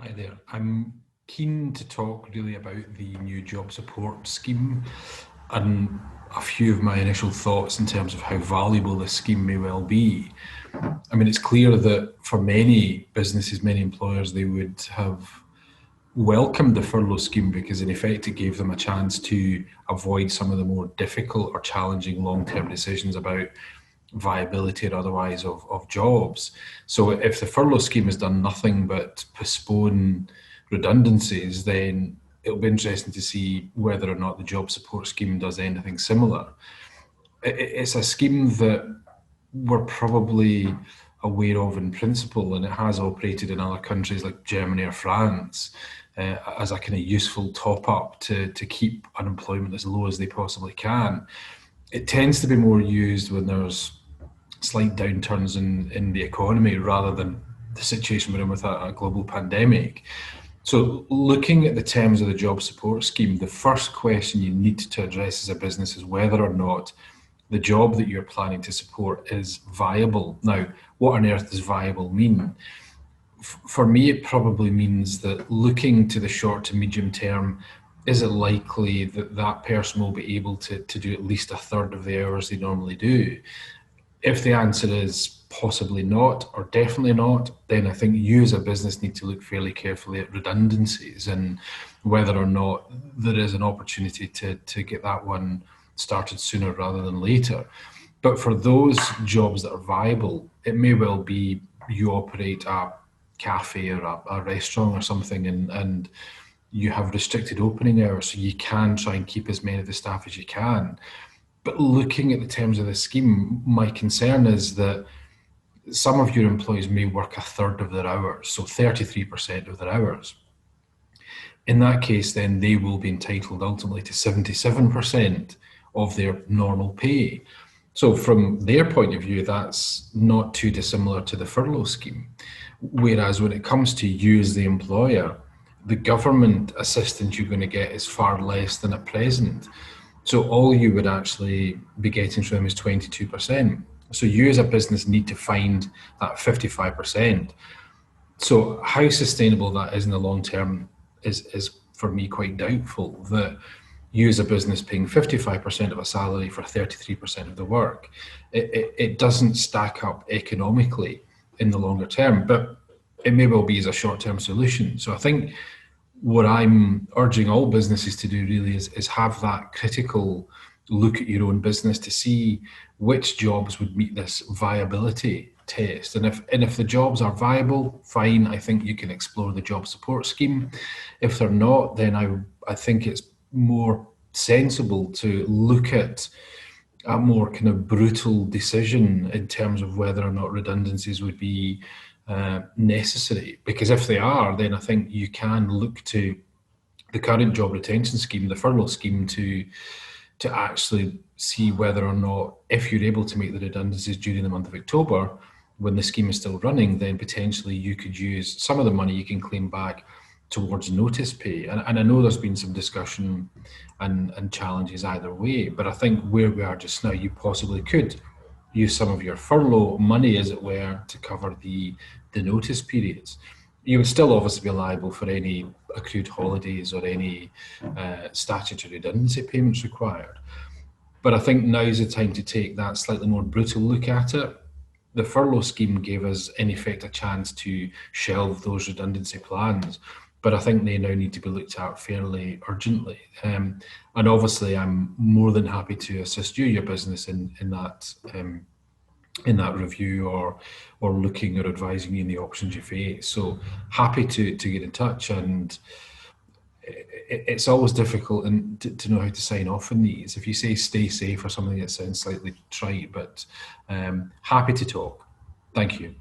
Hi there. I'm keen to talk really about the new job support scheme and a few of my initial thoughts in terms of how valuable this scheme may well be. I mean, it's clear that for many businesses, many employers, they would have welcomed the furlough scheme because in effect it gave them a chance to avoid some of the more difficult or challenging long-term decisions about viability or otherwise of jobs. So if the furlough scheme has done nothing but postpone redundancies, then it'll be interesting to see whether or not the job support scheme does anything similar. It's a scheme that we're probably aware of in principle, and it has operated in other countries like Germany or France as a kind of useful top up to keep unemployment as low as they possibly can. It tends to be more used when there's slight downturns in the economy rather than the situation we're in with a global pandemic. So, looking at the terms of the job support scheme, the first question you need to address as a business is whether or not the job that you're planning to support is viable. Now, what on earth does viable mean? For me, it probably means that looking to the short to medium term, is it likely that that person will be able to do at least a third of the hours they normally do? If the answer is possibly not or definitely not, then I think you as a business need to look fairly carefully at redundancies and whether or not there is an opportunity to get that one started sooner rather than later. But for those jobs that are viable, it may well be you operate a cafe or a restaurant or something and you have restricted opening hours, so you can try and keep as many of the staff as you can. But looking at the terms of the scheme, my concern is that some of your employees may work a third of their hours, so 33% of their hours. In that case, then they will be entitled ultimately to 77% of their normal pay. So from their point of view, that's not too dissimilar to the furlough scheme. Whereas when it comes to you as the employer, the government assistance you're going to get is far less than at present. So all you would actually be getting from them is 22%. So you as a business need to find that 55%. So how sustainable that is in the long term is for me quite doubtful. That you as a business paying 55% of a salary for 33% of the work, it doesn't stack up economically in the longer term, but it may well be as a short-term solution. So I think what I'm urging all businesses to do really is have that critical look at your own business to see which jobs would meet this viability test. And if the jobs are viable, fine, I think you can explore the job support scheme. If they're not, then I think it's more sensible to look at a more kind of brutal decision in terms of whether or not redundancies would be necessary. Because if they are, then I think you can look to the current job retention scheme, the furlough scheme, to actually see whether or not, if you're able to make the redundancies during the month of October, when the scheme is still running, then potentially you could use some of the money you can claim back towards notice pay. And I know there's been some discussion and challenges either way, but I think where we are just now, you possibly could use some of your furlough money, as it were, to cover the notice periods. You would still obviously be liable for any accrued holidays or any statutory redundancy payments required. But I think now's the time to take that slightly more brutal look at it. The furlough scheme gave us, in effect, a chance to shelve those redundancy plans, but I think they now need to be looked at fairly urgently. And obviously, I'm more than happy to assist you, your business, in that review or looking or advising you in the options you face. So happy to get in touch, and it's always difficult and to know how to sign off on these. If you say stay safe or something that sounds slightly trite, but happy to talk. Thank you.